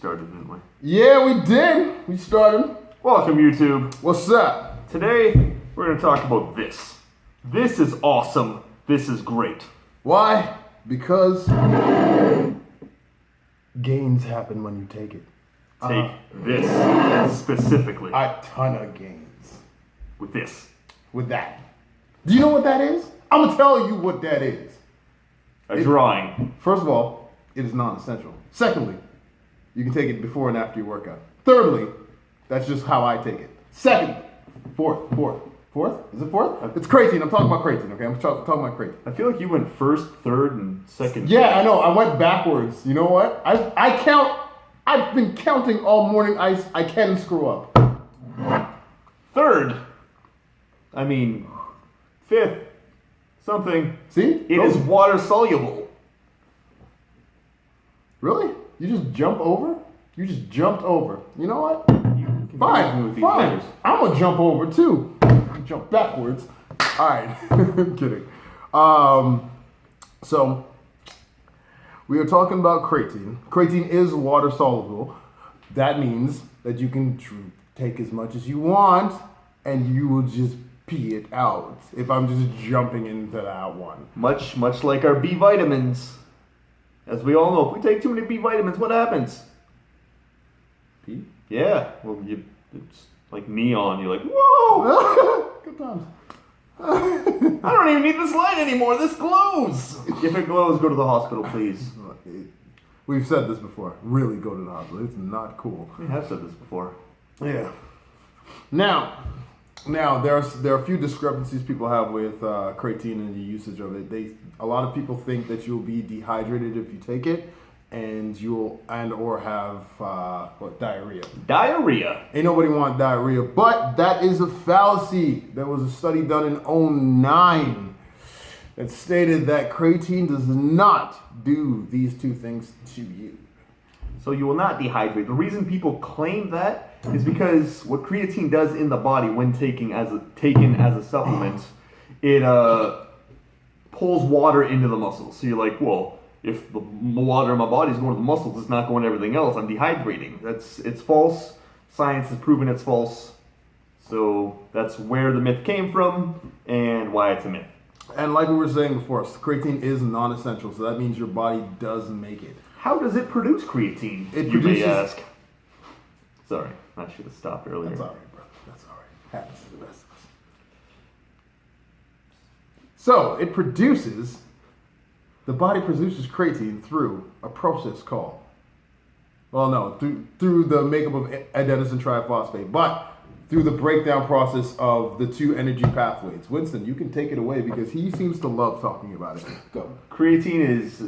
started, didn't we? Yeah, we did. We started. Welcome, YouTube. What's up? Today, we're going to talk about this. This is awesome. This is great. Why? Because gains happen when you take it. Take this specifically. A ton of gains With this. with that. Do you know what that is? I'm going to tell you what that is. A drawing. First of all, it is non-essential. Secondly, you can take it before and after your workout. Thirdly, that's just how I take it. Second, fourth? Is it fourth? It's creatine. I'm talking about creatine, okay? I'm talking about creatine. I feel like you went first, third, and second. Yeah, I know. I went backwards. You know what? I count. I've been counting all morning. I can screw up. Third. I mean, fifth. Something. See? It is water soluble. Really? You just jump over? You just jumped over. You know what? You can Fine. with these Fine. letters. I'm gonna jump over too. Jump backwards. All right. I'm kidding. So we are talking about creatine. Creatine is water soluble. That means that you can take as much as you want, and you will just pee it out. If I'm just jumping into that one. Much like our B vitamins. As we all know, if we take too many B vitamins, what happens? Pee? Yeah. Well, it's like neon. You're like, whoa! Good times. I don't even need this light anymore. This glows. If it glows, go to the hospital, please. We've said this before. Really go to the hospital. It's not cool. We have said this before. Yeah. Now there are a few discrepancies people have with creatine and the usage of it. A lot of people think that you'll be dehydrated if you take it, and or have diarrhea. Diarrhea. Ain't nobody want diarrhea, but that is a fallacy. There was a study done in '09 that stated that creatine does not do these two things to you. So you will not dehydrate. The reason people claim that is because what creatine does in the body when taken as a supplement, it pulls water into the muscles. So you're like, well, if the water in my body is going to the muscles, it's not going to everything else. I'm dehydrating. It's false. Science has proven it's false. So that's where the myth came from and why it's a myth. And like we were saying before, creatine is non-essential, so that means your body does make it. How does it produce creatine? You may ask. Sorry, I should have stopped earlier. That's all right, brother. That's all right. Happens to the best of us. So the body produces creatine through a process called, through the makeup of adenosine triphosphate, but through the breakdown process of the two energy pathways. Winston, you can take it away because he seems to love talking about it. Go. Creatine is,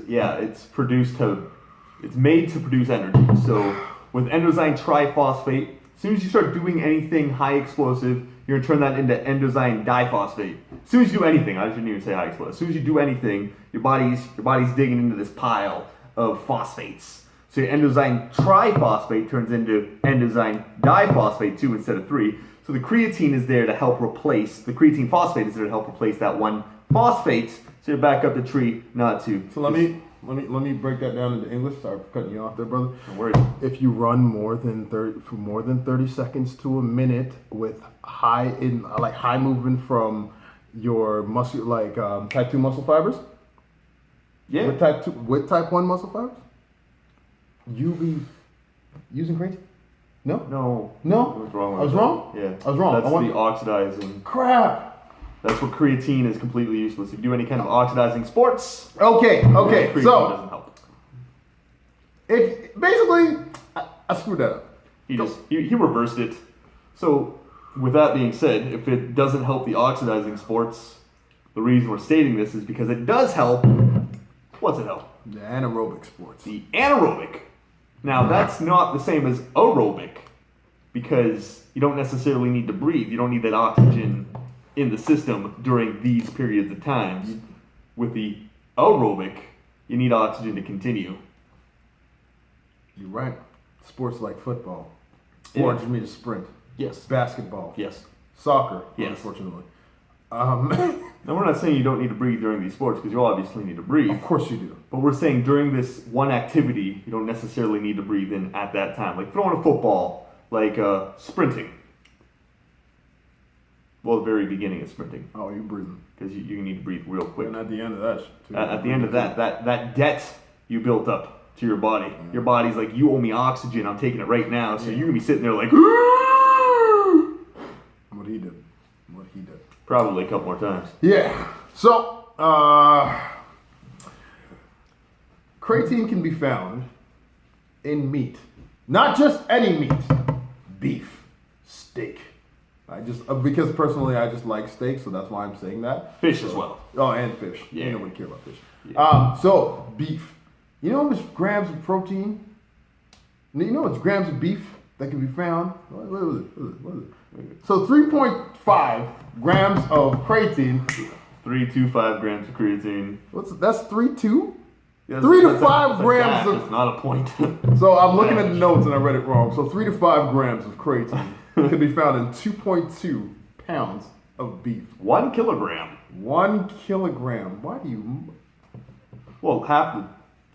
it's made to produce energy. So with endozyme triphosphate, as soon as you start doing anything high explosive, you're going to turn that into endozyme diphosphate. As soon as you do anything, I shouldn't even say high explosive. As soon as you do anything, your body's digging into this pile of phosphates. So your endozyme triphosphate turns into endozyme diphosphate 2 instead of 3. So the creatine is there to help replace, the creatine phosphate is there to help replace that one phosphate. So you're back up the tree, not 2. So let me break that down into English. Sorry for cutting you off there, brother. No worries. If you run more than 30 seconds to a minute with high movement from your muscle, type 2 muscle fibers. Yeah. With type 1 muscle fibers, you be using creatine? No. I was wrong. I was wrong? Yeah. I was wrong. That's the oxidizing. Crap. That's what creatine is completely useless. If you do any kind of oxidizing sports, Okay. creatine So doesn't help. if basically I screwed that up. He reversed it. So with that being said, if it doesn't help the oxidizing sports, the reason we're stating this is because it does help. What's it help? The anaerobic sports. The anaerobic. Now that's not the same as aerobic because you don't necessarily need to breathe. You don't need that oxygen in the system during these periods of times. With the aerobic, you need oxygen to continue. You're right. Sports like football, 400 meter sprint, Yes. basketball, Yes. soccer, Yes. unfortunately. Now, we're not saying you don't need to breathe during these sports because you obviously need to breathe. Of course you do. But we're saying during this one activity, you don't necessarily need to breathe in at that time. Like throwing a football, like sprinting. Well, the very beginning of sprinting. Oh, you're breathing. Because you need to breathe real quick. And at the end of that, At the end of that debt you built up to your body. Yeah. Your body's like, you owe me oxygen. I'm taking it right now. So you're going to be sitting there like, What he did. Probably a couple more times. Yeah. So, creatine can be found in meat. Not just any meat. Beef. Steak. Because personally I just like steak, so that's why I'm saying that. Fish as well. Oh, and fish. Yeah. You nobody care about fish. Yeah. So, beef. You know how much grams of protein? You know how much grams of beef that can be found? What is it? So 3.5 grams of creatine. 3.25 grams of creatine. That's 3.2? Yeah, 3 to 5 grams of. It's not a point. So I'm looking at the notes and I read it wrong. So 3 to 5 grams of creatine can be found in 2.2 pounds of beef. 1 kilogram. 1 kilogram. Why do you? Well, half the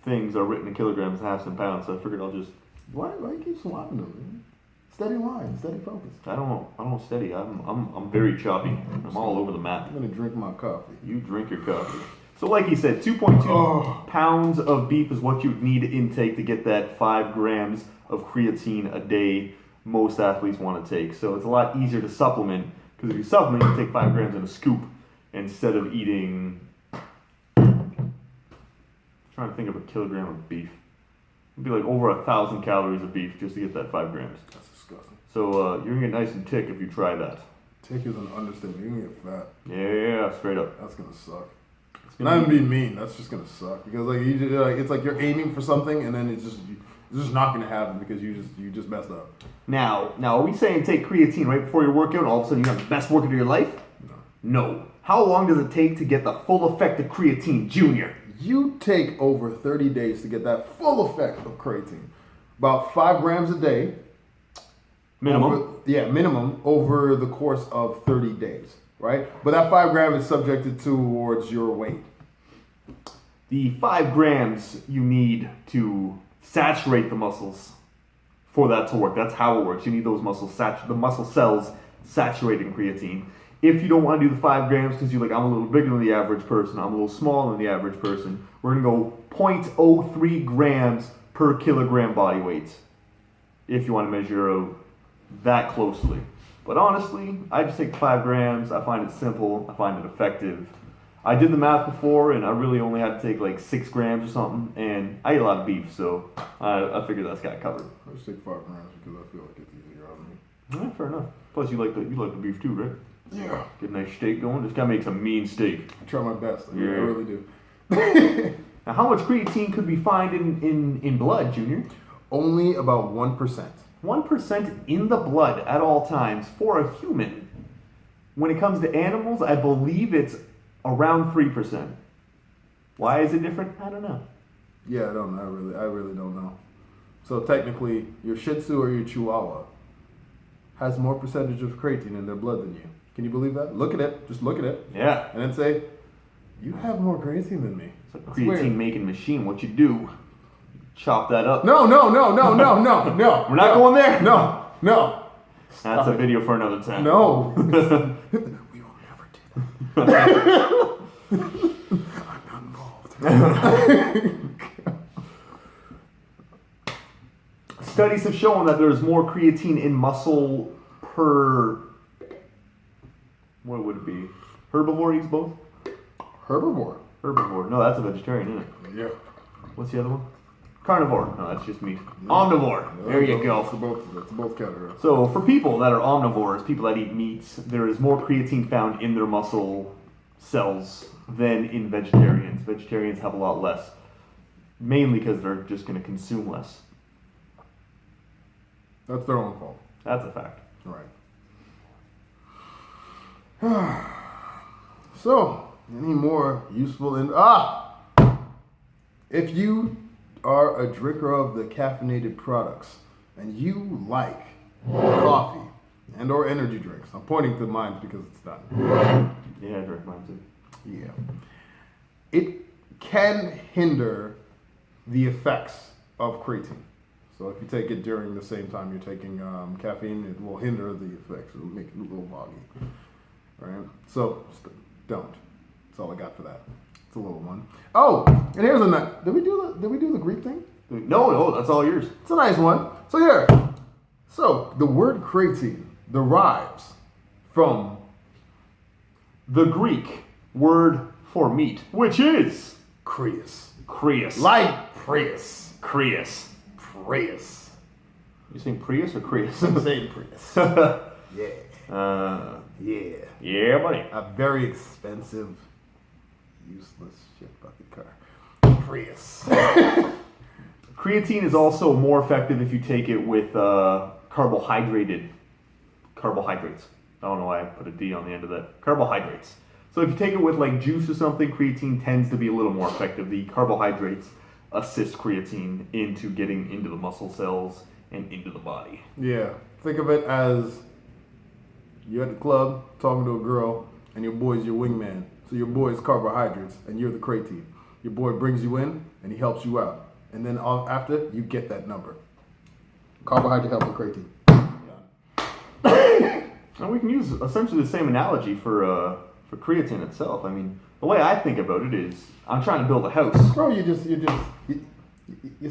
things are written in kilograms, half in pounds. So I figured I'll just. Why you keep swapping them? Man? Steady line, steady focus. I don't steady. I'm very choppy. I'm all over the map. I'm gonna drink my coffee. You drink your coffee. So like he said, 2.2 pounds of beef is what you would need to intake to get that 5 grams of creatine a day most athletes want to take. So it's a lot easier to supplement, because if you supplement, you take 5 grams in a scoop instead of eating. I'm trying to think of a kilogram of beef. It'd be like over 1,000 calories of beef just to get that 5 grams. That's disgusting. So you're gonna get nice and tick if you try that. Tick is an understatement. You're gonna get fat. Yeah, straight up. That's gonna suck. Not even being mean. That's just gonna suck, because like you just, it's like you're aiming for something and then it's just not gonna happen because you just messed up. Now, are we saying take creatine right before your workout and all of a sudden you have the best workout of your life? No. How long does it take to get the full effect of creatine, Junior? You take over 30 days to get that full effect of creatine. About 5 grams a day. Minimum. Minimum over the course of 30 days, right? But that 5 grams is subjected towards your weight. The 5 grams you need to saturate the muscles for that to work. That's how it works. You need those muscles, the muscle cells saturated in creatine. If you don't want to do the 5 grams because you're like, I'm a little bigger than the average person, I'm a little smaller than the average person, we're going to go 0.03 grams per kilogram body weight if you want to measure that closely. But honestly, I just take 5 grams. I find it simple. I find it effective. I did the math before, and I really only had to take like 6 grams or something, and I eat a lot of beef, so I figured that's got it covered. I just take 5 grams because I feel like it's easier on me. Yeah, fair enough. Plus, you like the beef too, right? Yeah. Get a nice steak going. This guy makes a mean steak. I try my best. I really do. Now, how much creatine could we find in blood, Junior? Only about 1%. 1% in the blood at all times for a human. When it comes to animals, I believe it's around 3%. Why is it different? I don't know. Yeah, I don't know. I really don't know. So technically, your Shih Tzu or your Chihuahua has more percentage of creatine in their blood than you. Can you believe that? Look at it. Just look at it. Yeah. And then say, you have more creatine than me. It's a creatine making machine. What you do? Chop that up. No. We're not going there. No. That's a video for another time. No. We will never do that. I'm not involved. Studies have shown that there's more creatine in muscle per. What would it be? Herbivore eats both? Herbivore. No, that's a vegetarian, isn't it? Yeah. What's the other one? Carnivore. No, that's just meat. Omnivore. There you go. That's both categories. So for people that are omnivores, people that eat meats, there is more creatine found in their muscle cells than in vegetarians. Vegetarians have a lot less, mainly because they're just going to consume less. That's their own fault. That's a fact. Right. So, any more useful if you are a drinker of the caffeinated products and you like coffee, and or energy drinks. I'm pointing to mine because it's done. Yeah, I drink mine too. Yeah. It can hinder the effects of creatine. So if you take it during the same time you're taking caffeine, it will hinder the effects. It'll make it a little foggy. Right? So don't. That's all I got for that. It's a little one. Oh, and here's a nice. Did we do the Greek thing? No, that's all yours. It's a nice one. So here. So the word creatine derives from The Greek word for meat, which is Creus. Creus. Like Prius. Creus. Prius. You saying Prius or Creus? I'm saying Prius. Yeah. Yeah. Yeah, buddy. A very expensive, useless shit bucket car. Prius. Creatine is also more effective if you take it with carbohydrates. I don't know why I put a D on the end of that. Carbohydrates. So if you take it with like juice or something, creatine tends to be a little more effective. The carbohydrates assist creatine into getting into the muscle cells and into the body. Yeah. Think of it as you're at the club talking to a girl and your boy's your wingman. So your boy's carbohydrates and you're the creatine. Your boy brings you in and he helps you out. And then after, you get that number. Carbohydrate help with creatine. And we can use essentially the same analogy for creatine itself. I mean, the way I think about it is, I'm trying to build a house. Bro, you're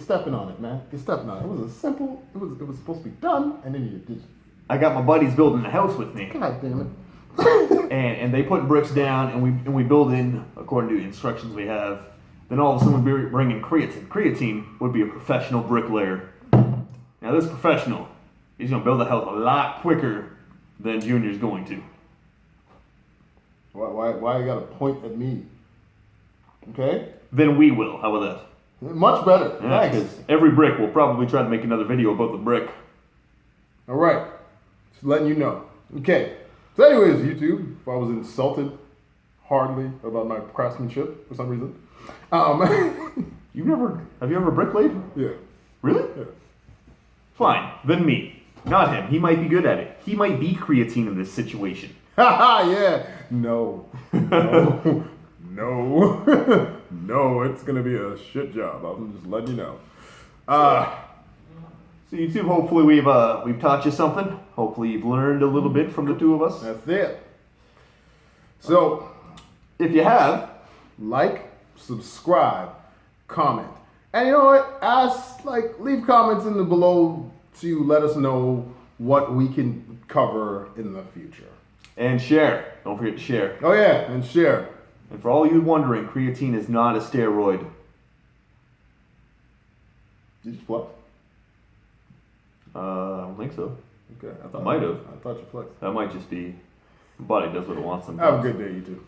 stepping on it, man. You're stepping on it. It was a simple. It was supposed to be done, and then you just. I got my buddies building a house with me, God damn it. and they put bricks down, and we build in according to the instructions we have. Then all of a sudden we bring in creatine. Creatine would be a professional bricklayer. Now this professional, he's gonna build a house a lot quicker than Junior's going to. Why you gotta point at me? Okay. Then we will. How about that? Much better. Yeah, Nice. because every brick, we'll probably try to make another video about the brick. All right. Just letting you know. Okay. So, anyways, YouTube, if I was insulted hardly about my craftsmanship for some reason, Have you ever bricklayed? yeah. Really? Yeah. Fine. Then me. Not him. He might be good at it. He might be creatine in this situation. Haha, yeah. No. No. No. No, it's going to be a shit job. I'm just letting you know. So YouTube, hopefully we've taught you something. Hopefully you've learned a little bit from the two of us. That's it. So, If you have, like, subscribe, comment. And you know what? Leave comments in the below to let us know what we can cover in the future. and share. Don't forget to share. Oh yeah, and share. And for all you wondering, creatine is not a steroid. Did you flex? I don't think so. Okay, Might have. I thought you flexed. That might just be, body does what it wants sometimes. Have a good day, you too.